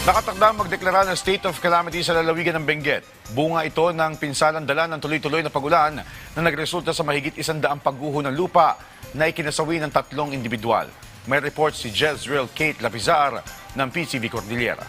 Nakatakdang magdeklara ng state of calamity sa lalawigan ng Benguet. Bunga ito ng pinsalang dala ng tuloy-tuloy na pagulan na nagresulta sa mahigit 100 pagguho ng lupa na ikinasawi ng 3 individual. May report si Jezreel Kate Lapizar ng PCV Cordillera.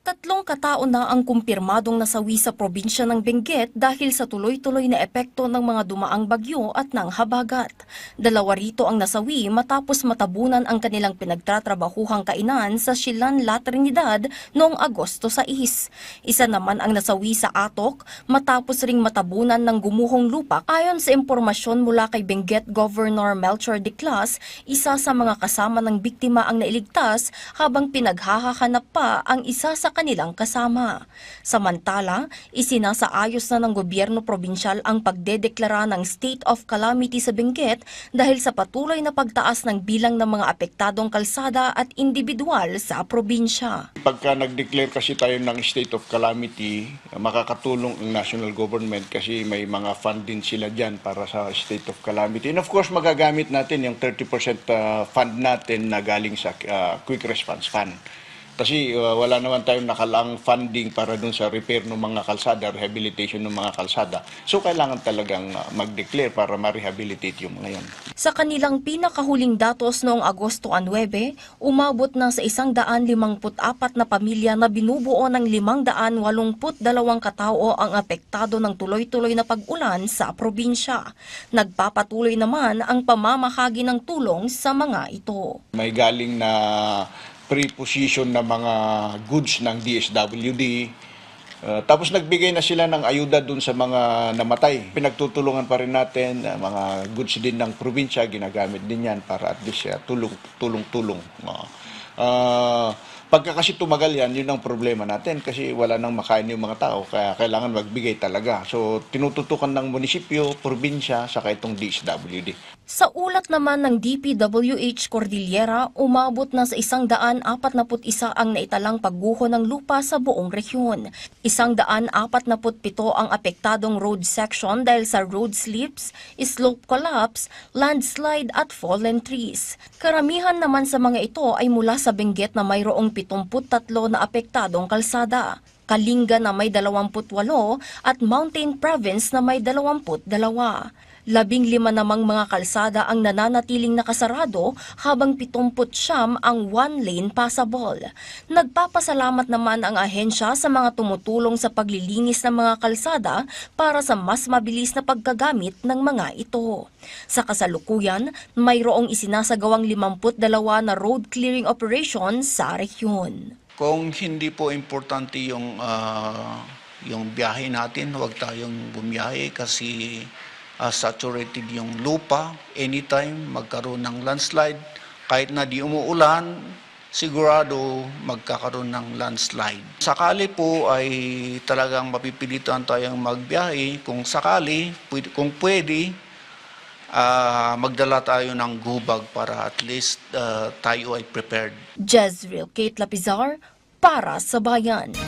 3 katao na ang kumpirmadong nasawi sa probinsya ng Benguet dahil sa tuloy-tuloy na epekto ng mga dumaang bagyo at ng habagat. 2 rito ang nasawi matapos matabunan ang kanilang pinagtatrabahuhang kainan sa Silan, La Trinidad noong Agosto 6. Isa naman ang nasawi sa Atok matapos ring matabunan ng gumuhong lupa. Ayon sa impormasyon mula kay Benguet Governor Melchor Diclas, isa sa mga kasama ng biktima ang nailigtas habang pinaghahahanap pa ang isa sa kanilang kasama. Samantala, isinasaayos na ng gobyerno probinsyal ang pagdedeklara ng state of calamity sa Benguet dahil sa patuloy na pagtaas ng bilang ng mga apektadong kalsada at individual sa probinsya. Pagka nag-declare kasi tayo ng state of calamity, makakatulong ang national government kasi may mga fund din sila dyan para sa state of calamity. And of course, magagamit natin yung 30% fund natin na galing sa quick response fund. Kasi wala naman tayong nakalang funding para dun sa repair ng mga kalsada, rehabilitation ng mga kalsada. So kailangan talagang mag-declare para ma-rehabilitate yung mga yan. Sa kanilang pinakahuling datos noong Agosto 9, umabot na sa 154 na pamilya na binubuo ng 582 katao ang apektado ng tuloy-tuloy na pag-ulan sa probinsya. Nagpapatuloy naman ang pamamahagi ng tulong sa mga ito. May galing na preposition na mga goods ng DSWD. Tapos nagbigay na sila ng ayuda dun sa mga namatay. Pinagtutulungan pa rin natin, mga goods din ng probinsya, ginagamit din yan para at least tulong-tulong. Pagka kasi tumagal yan, yun ang problema natin kasi wala nang makain yung mga tao, kaya kailangan magbigay talaga. So tinututukan ng munisipyo, probinsya, saka itong DSWD. Sa ulat naman ng DPWH Cordillera, umabot na sa 141 ang naitalang pagguho ng lupa sa buong rehiyon. 147 ang apektadong road section dahil sa road slips, slope collapse, landslide at fallen trees. Karamihan naman sa mga ito ay mula sa Benguet na mayroong 73 na apektadong kalsada, Kalinga na may 28 at Mountain Province na may 22. 15 namang mga kalsada ang nananatiling nakasarado habang 79 ang one-lane passable. Nagpapasalamat naman ang ahensya sa mga tumutulong sa paglilinis ng mga kalsada para sa mas mabilis na paggagamit ng mga ito. Sa kasalukuyan, mayroong isinasagawang 52 na road clearing operation sa rehiyon. Kung hindi po importante yung biyahe natin, huwag tayong bumiyahe kasi saturated yung lupa. Anytime magkaroon ng landslide, kahit na di umuulan, sigurado magkakaroon ng landslide. Sakali po ay talagang mapipilitan tayong magbiyahe. Kung sakali, kung pwede, magdala tayo ng gubag para at least tayo ay prepared. Jezreel Kate Lapizar para sa Bayan.